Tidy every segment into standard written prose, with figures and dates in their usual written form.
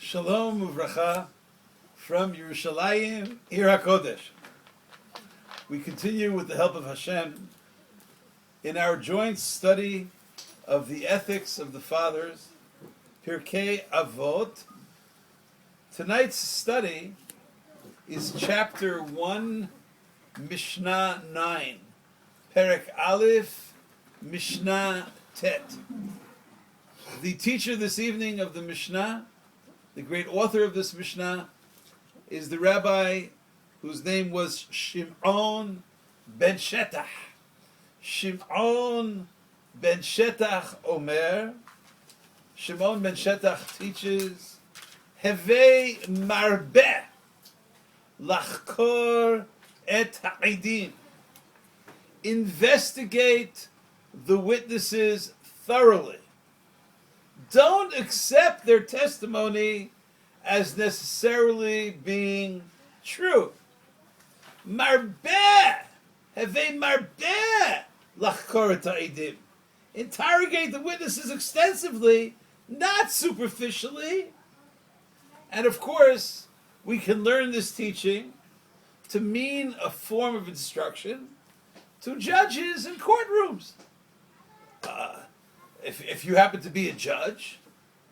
Shalom uvracha from Yerushalayim, Ir HaKodesh. We continue with the help of Hashem in our joint study of the ethics of the fathers, Pirkei Avot. Tonight's study is chapter 1, Mishna 9, Perek Aleph, Mishna Tet. The teacher this evening of the Mishnah, the great author of this Mishnah, is the rabbi whose name was Shimon ben Shetach. Shimon ben Shetach Omer. Shimon ben Shetach teaches, Hevei marbeh lachkor et ha'idim. Investigate the witnesses thoroughly. Don't accept their testimony as necessarily being true. Marbeh, hevei marbeh lachkor et ha'idim. Interrogate the witnesses extensively, not superficially. And of course, we can learn this teaching to mean a form of instruction to judges in courtrooms. If you happen to be a judge,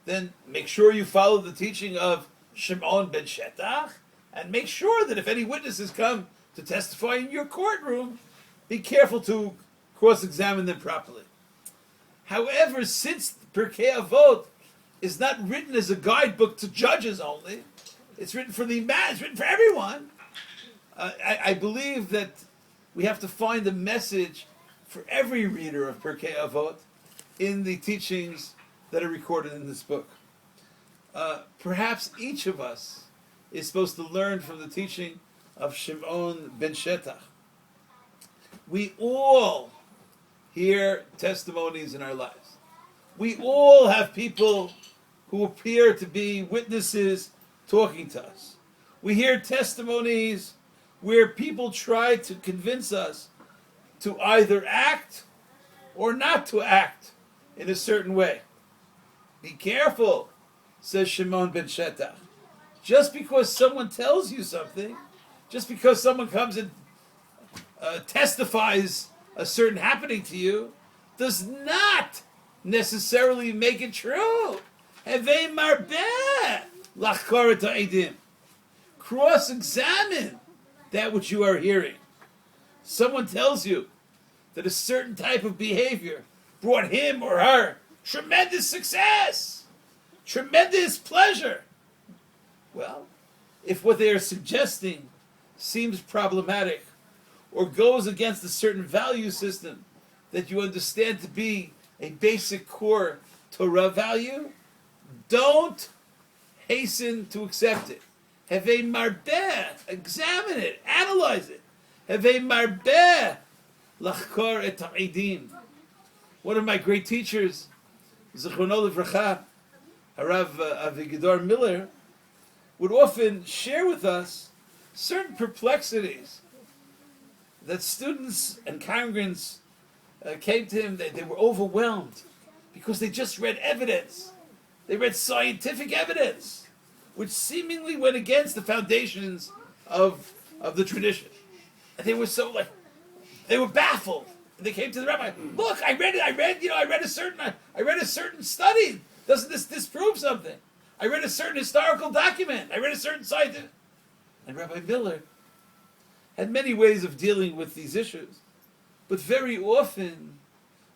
then make sure you follow the teaching of Shimon ben Shetach, and make sure that if any witnesses come to testify in your courtroom, be careful to cross-examine them properly. However, since Pirkei Avot is not written as a guidebook to judges only, it's written for the man, it's written for everyone. I believe that we have to find a message for every reader of Pirkei Avot in the teachings that are recorded in this book. Perhaps each of us is supposed to learn from the teaching of Shimon ben Shetach. We all hear testimonies in our lives. We all have people who appear to be witnesses talking to us. We hear testimonies where people try to convince us to either act or not to act in a certain way. Be careful, says Shimon ben Shetach. Just because someone tells you something, just because someone comes and testifies a certain happening to you, does not necessarily make it true. Hevei marbeh lachkor et ha'idim. Cross-examine that which you are hearing. Someone tells you that a certain type of behavior brought him or her tremendous success, tremendous pleasure. Well, if what they are suggesting seems problematic or goes against a certain value system that you understand to be a basic core Torah value, don't hasten to accept it. Hevei marbeh, examine it, analyze it. Hevei marbeh lachkor et ha'idim. One of my great teachers, Zichrono Livracha, Harav Avigdor Miller, would often share with us certain perplexities that students and congregants came to him. They were overwhelmed because they just read evidence. They read scientific evidence, which seemingly went against the foundations of the tradition. And they were they were baffled. They came to the rabbi. Look, I read a certain study. Doesn't this disprove something? I read a certain historical document. I read a certain scientific. And Rabbi Miller had many ways of dealing with these issues, but very often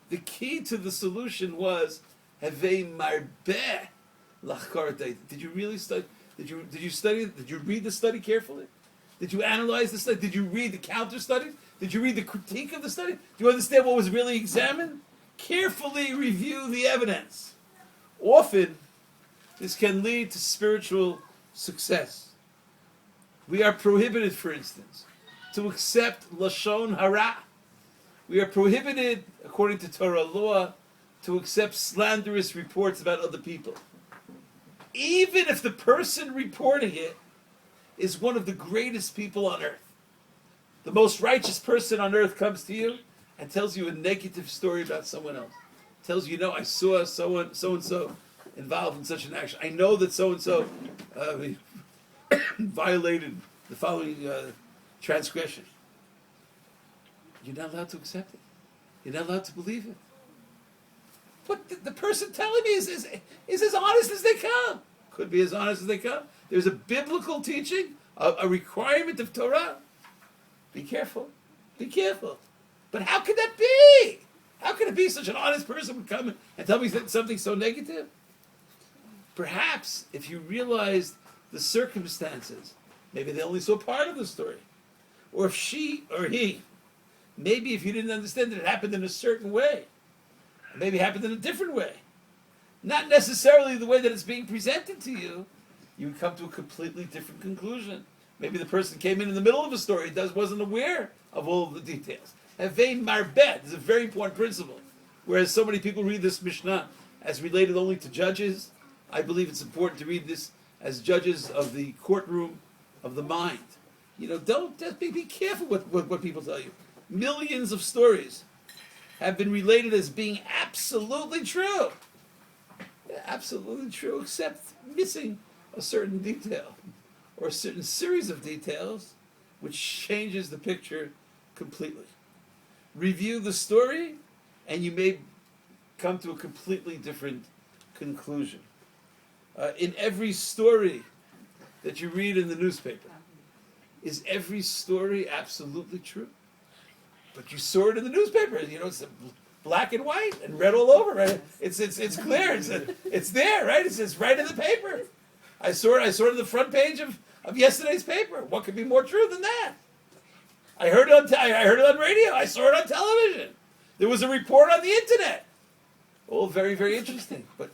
the key to the solution was Hevei marbeh lachkor et ha'idim. Did you really study? Did you study? Did you read the study carefully? Did you analyze the study? Did you read the counter studies? Did you read the critique of the study? Do you understand what was really examined? Carefully review the evidence. Often, this can lead to spiritual success. We are prohibited, for instance, to accept lashon hara. We are prohibited, according to Torah law, to accept slanderous reports about other people. Even if the person reporting it is one of the greatest people on earth. The most righteous person on earth comes to you and tells you a negative story about someone else. Tells you, I saw so and so involved in such an action. I know that so-and-so violated the following transgression. You're not allowed to accept it. You're not allowed to believe it. What the person telling me is as honest as they come. Could be as honest as they come. There's a biblical teaching, a requirement of Torah. Be careful. Be careful. But how could that be? How could it be such an honest person would come and tell me something so negative? Perhaps if you realized the circumstances, maybe they only saw part of the story. Or if she or he, maybe if you didn't understand that it happened in a certain way, maybe it happened in a different way, not necessarily the way that it's being presented to you, you would come to a completely different conclusion. Maybe the person came in the middle of a story, wasn't aware of all of the details. Hevein marbet is a very important principle. Whereas so many people read this Mishnah as related only to judges, I believe it's important to read this as judges of the courtroom of the mind. Don't just be careful what people tell you. Millions of stories have been related as being absolutely true. Absolutely true, except missing a certain detail or a certain series of details which changes the picture completely. Review the story and you may come to a completely different conclusion. In every story that you read in the newspaper, is every story absolutely true? But you saw it in the newspaper. It's black and white and red all over. Right? It's clear. It's there, right? It's right in the paper. I saw it on the front page of yesterday's paper. What could be more true than that? I heard it on radio. I saw it on television. There was a report on the internet. All very, very interesting. But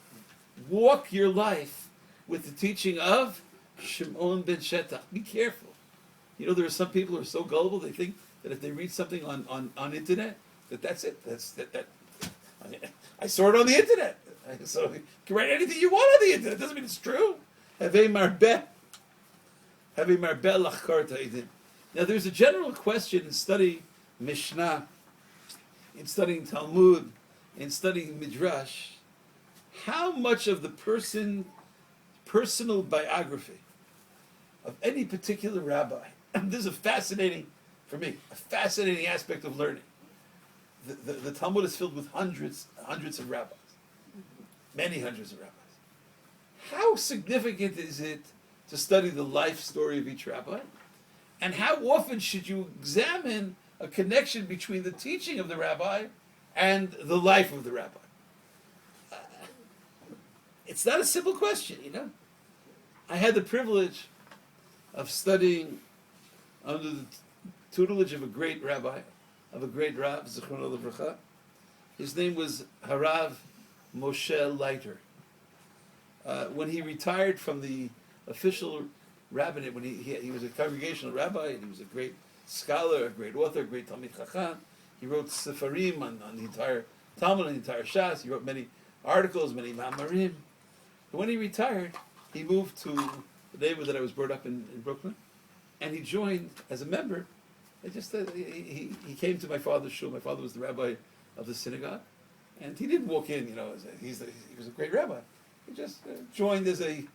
walk your life with the teaching of Shimon ben Shetach. Be careful. There are some people who are so gullible they think that if they read something on internet, that's it. I saw it on the internet. So you can write anything you want on the internet. It doesn't mean it's true. Havei marbeh lachkar ta'idin. Now there's a general question in studying Mishnah, in studying Talmud, in studying Midrash. How much of the personal biography of any particular rabbi, this is a fascinating aspect of learning. The Talmud is filled with hundreds of rabbis, many hundreds of rabbis. How significant is it to study the life story of each rabbi? And how often should you examine a connection between the teaching of the rabbi and the life of the rabbi? It's not a simple question, I had the privilege of studying under the tutelage of a great rabbi, of a great Rav, Zichrono Livracha. His name was Harav Moshe Leiter. When he retired from the official rabbinate, when he was a congregational rabbi, and he was a great scholar, a great author, a great Talmid Chacham. He wrote sefarim on the entire Talmud, on the entire Shas. He wrote many articles, many ma'amarim. But when he retired, he moved to the neighborhood that I was brought up in Brooklyn, and he joined as a member. He came to my father's shul. My father was the rabbi of the synagogue, and he didn't walk in, he was a great rabbi. He just joined as a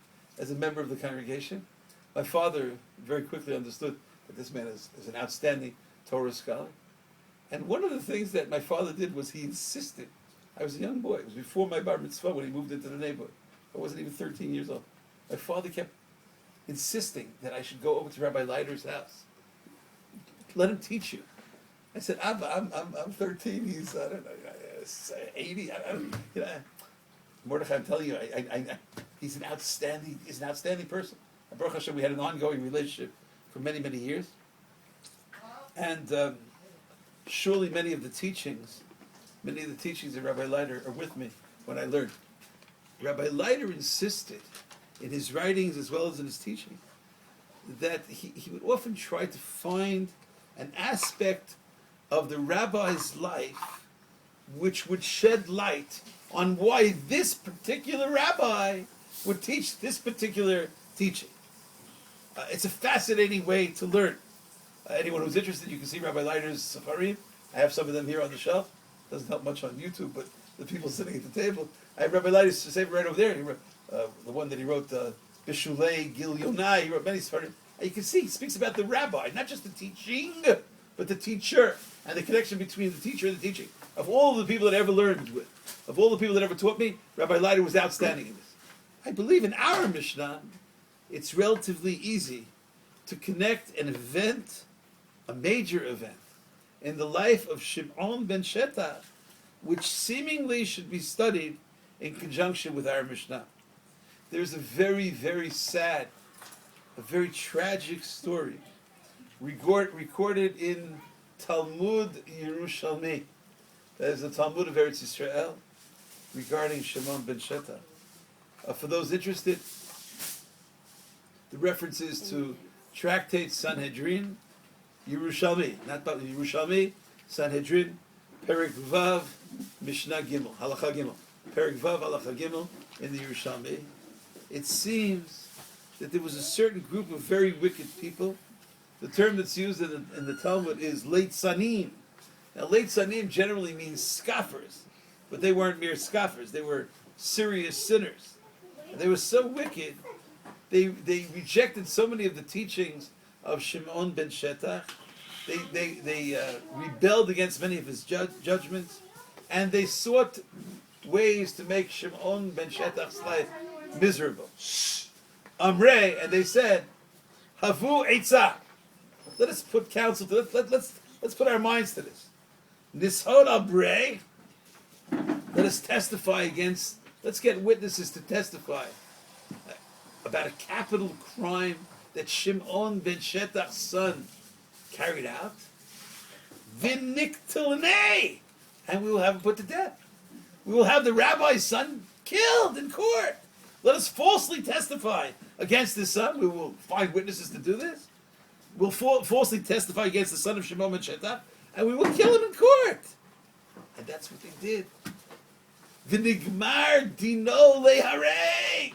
member of the congregation. My father very quickly understood that this man is an outstanding Torah scholar. And one of the things that my father did was he insisted. I was a young boy. It was before my bar mitzvah when he moved into the neighborhood. I wasn't even 13 years old. My father kept insisting that I should go over to Rabbi Leiter's house. Let him teach you. I said, Abba, I'm 13. He's, I don't know, 80. Mordechai, I'm telling you, he's an outstanding person. Baruch Hashem, we had an ongoing relationship for many, many years. And surely many of the teachings of Rabbi Leiter are with me when I learned. Rabbi Leiter insisted in his writings as well as in his teaching that he would often try to find an aspect of the rabbi's life which would shed light on why this particular rabbi would teach this particular teaching. It's a fascinating way to learn. Anyone who's interested, you can see Rabbi Leiter's Sefarim. I have some of them here on the shelf. Doesn't help much on YouTube, but the people sitting at the table. I have Rabbi Leider's sefer right over there. He wrote, the one that he wrote, Bishulei Gil Yonai. He wrote many sefer. And you can see he speaks about the rabbi, not just the teaching, but the teacher, and the connection between the teacher and the teaching. Of all the people that I ever learned with, of all the people that ever taught me, Rabbi Leider was outstanding in this. I believe in our Mishnah, it's relatively easy to connect an event, a major event, in the life of Shimon ben Shetach, which seemingly should be studied in conjunction with our Mishnah. There's a very, very sad, a very tragic story recorded in Talmud Yerushalmi. That is the Talmud of Eretz Yisrael regarding Shimon ben Shetach. For those interested, the references to Tractate Sanhedrin, Yerushalmi, not about Yerushalmi, Sanhedrin, Perek Vav, Mishnah Gimel, Halacha Gimel, Perek Vav, Halacha Gimel, in the Yerushalmi. It seems that there was a certain group of very wicked people. The term that's used in the Talmud is late sanim. Now, late sanim generally means scoffers, but they weren't mere scoffers. They were serious sinners. And they were so wicked, they rejected so many of the teachings of Shimon ben Shetach. They rebelled against many of his judgments, and they sought ways to make Shimon ben Shetach's life miserable. Amrei, and they said, Havu Eitzah. Let us put counsel to this. Let's put our minds to this. Nishod Amrei. Let us testify against. Let's get witnesses to testify about a capital crime that Shimon ben Shetach's son carried out. V'niktilnei, and we will have him put to death. We will have the rabbi's son killed in court. Let us falsely testify against his son. We will find witnesses to do this. We'll falsely testify against the son of Shimon ben Shetach, and we will kill him in court. And that's what they did. V'nigmar dino lehareg.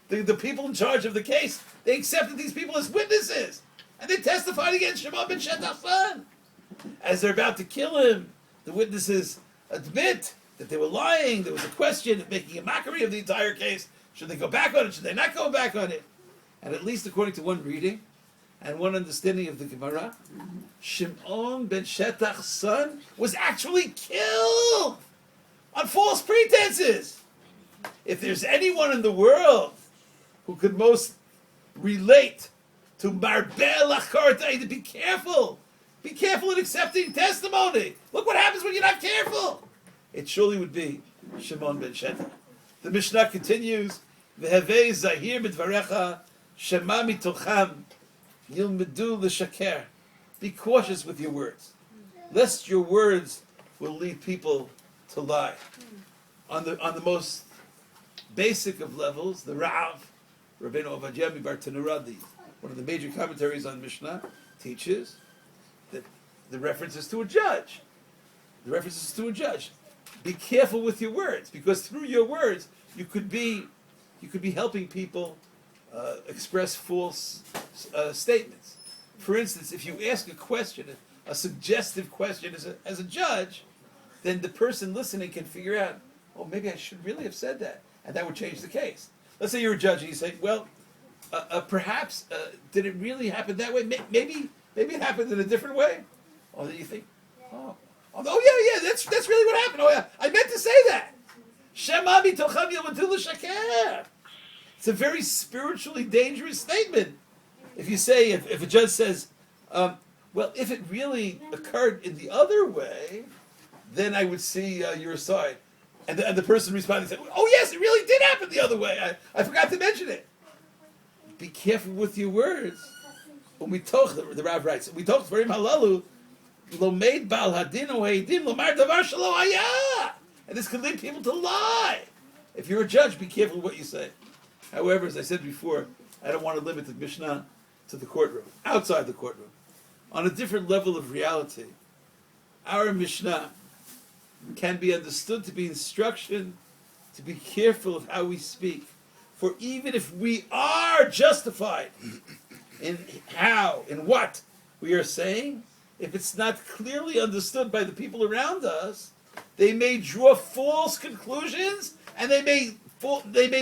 The people in charge of the case, they accepted these people as witnesses, and they testified against Shimon ben Shetach's son. As they're about to kill him, the witnesses admit that they were lying. There was a question of making a mockery of the entire case. Should they go back on it? Should they not go back on it? And at least according to one reading and one understanding of the Gemara, Shimon ben Shetach's son was actually killed on false pretenses. If there's anyone in the world who could most relate to Marbeh Lachkartai, to be careful. Be careful in accepting testimony. Look what happens when you're not careful. It surely would be Shimon ben Shetach. The Mishnah continues, V'hevei zahir b'dvarecha, shema mitocham, yilmedu l'shaker. Be cautious with your words, lest your words will lead people to lie. On the most basic of levels, the Rav, Rabbeinu Ovadia Bar Tanuradi, one of the major commentaries on Mishnah, teaches that the reference is to a judge. The reference is to a judge. Be careful with your words, because through your words you could be helping people express false statements. For instance, if you ask a question, a suggestive question as a judge, then the person listening can figure out, oh, maybe I should really have said that, and that would change the case. Let's say you're a judge and you say, well, perhaps did it really happen that way? Maybe it happened in a different way. Or then you think, oh yeah, that's really what happened. Oh yeah, I meant to say that. Shema mitocham yilmedu l'shaker. It's a very spiritually dangerous statement. If you say, if a judge says, well, if it really occurred in the other way, then I would see your side. And the person responding said, oh yes, it really did happen the other way. I forgot to mention it. Be careful with your words. When we talk, the Rav writes, we talk very halalu, lomeid bal hadin o haidin lomar davar shelo haya. And this can lead people to lie. If you're a judge, be careful what you say. However, as I said before, I don't want to limit the Mishnah to the courtroom, outside the courtroom. On a different level of reality, our Mishnah can be understood to be instruction to be careful of how we speak. For even if we are justified in what we are saying, if it's not clearly understood by the people around us, They may draw false conclusions, and they may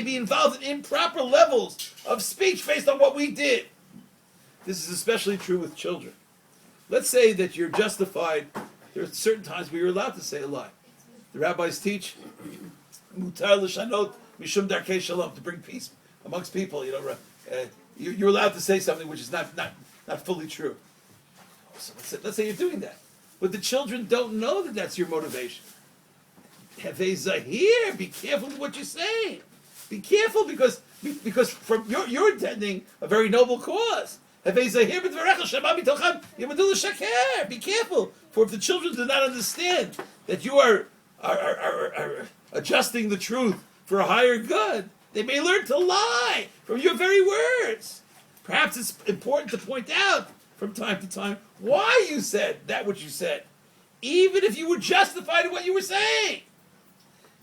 be involved in improper levels of speech based on what we did. This is especially true with children. Let's say that you're justified. There are certain times where you're allowed to say a lie. The rabbis teach mutar l'shanot mishum darkei shalom, to bring peace amongst people. You're allowed to say something which is not fully true. So let's say you're doing that, but the children don't know that that's your motivation. Hevei zahir, be careful with what you say. Be careful because from you're intending a very noble cause. Hevei zahir b'dvarecha shema mitocham yimadu l'shaker. Be careful, for if the children do not understand that you are adjusting the truth for a higher good, they may learn to lie from your very words. Perhaps it's important to point out from time to time why you said that which you said, even if you were justified in what you were saying.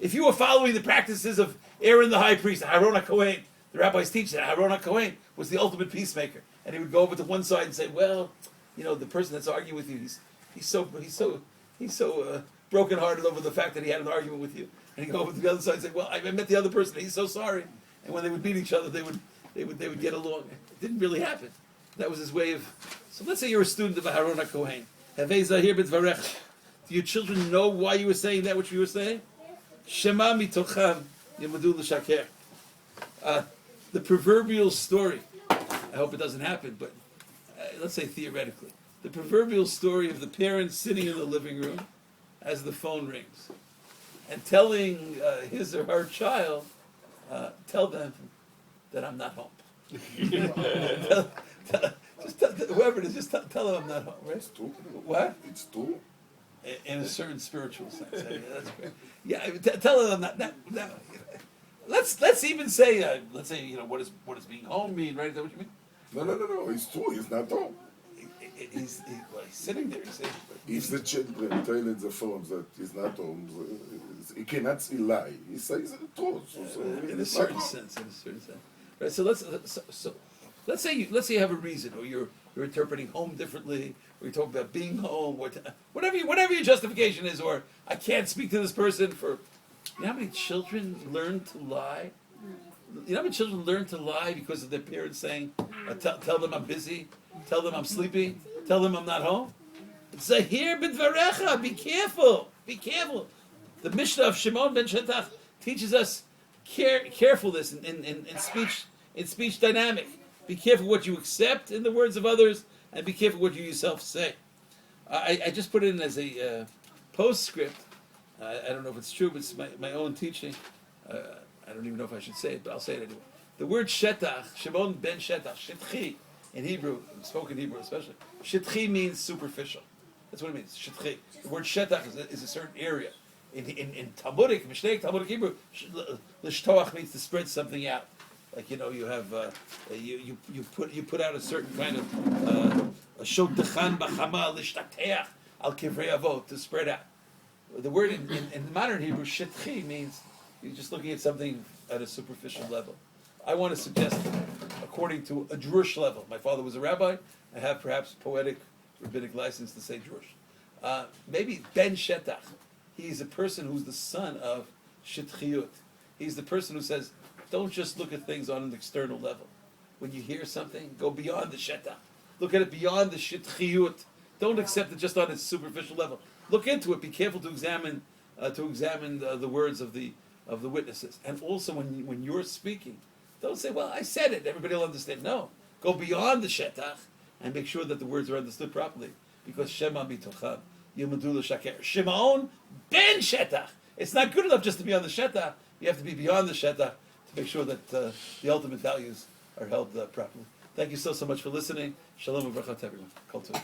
If you were following the practices of Aaron the high priest, Aaron HaKohen, the rabbis teach that Aaron HaKohen was the ultimate peacemaker, and he would go over to one side and say, "Well, the person that's arguing with you, he's so brokenhearted over the fact that he had an argument with you," and he'd go over to the other side and say, "Well, I met the other person, he's so sorry," and when they would meet each other, they would get along. It didn't really happen. That was his way of. So let's say you're a student of Aaron HaKohen. Hevei zahir b'dvarecha. Do your children know why you were saying that which you were saying? Shema mitocham yimadu l'shaker. The proverbial story. I hope it doesn't happen, but let's say theoretically, the proverbial story of the parents sitting in the living room as the phone rings and telling his or her child, "Tell them that I'm not home." Whoever it is, just tell them I'm not home. Right? It's true. What? It's true. In a certain spiritual sense. That's great. Yeah, tell them I'm not. Let's even say, what does being home mean? Right? Is that what you mean? No. It's true. He's not home. He's sitting there. If the children tell in the phone that he's not home, he cannot say lie. He says the truth. So in a certain sense. Right. So let's say you have a reason, or you're interpreting home differently, or you're talking about being home, whatever your justification is, or I can't speak to this person for. You know how many children learn to lie? You know how many children learn to lie because of their parents saying, "Tell them I'm busy, tell them I'm sleepy, tell them I'm not home." Zahir b'dvarecha. Be careful. The Mishna of Shimon ben Shetach teaches us carefulness in speech dynamic. Be careful what you accept in the words of others, and be careful what you yourself say. I just put it in as a postscript. I don't know if it's true, but it's my own teaching. I don't even know if I should say it, but I'll say it anyway. The word shetach, Shimon ben Shetach, shetchi, in Hebrew, spoken Hebrew especially, shetchi means superficial. That's what it means, shetchi. The word shetach is a certain area. In Talmudic, Mishnah, Talmudic Hebrew, l'shtoach means to spread something out. Like you have you put out a certain kind of a shot dechan b'chama l'shtateach al kivrei avot, to spread out. The word in modern Hebrew, shetchi, means you're just looking at something at a superficial level. I want to suggest, according to a Jewish level, my father was a rabbi, I have perhaps poetic rabbinic license to say Jewish. Maybe Ben Shetach, he's a person who's the son of Shetchiyut. He's the person who says, don't just look at things on an external level. When you hear something, go beyond the Shetach. Look at it beyond the Shetchiyut. Don't accept it just on its superficial level. Look into it. Be careful to examine the words of the witnesses. And also, when you're speaking, don't say, "Well, I said it. Everybody will understand." No, go beyond the shetach and make sure that the words are understood properly. Because Shema mitocham yilmadu l'shaker. Shimon ben shetach. It's not good enough just to be on the shetach. You have to be beyond the shetach to make sure that the ultimate values are held properly. Thank you so much for listening. Shalom and bracha to everyone. Kol tov.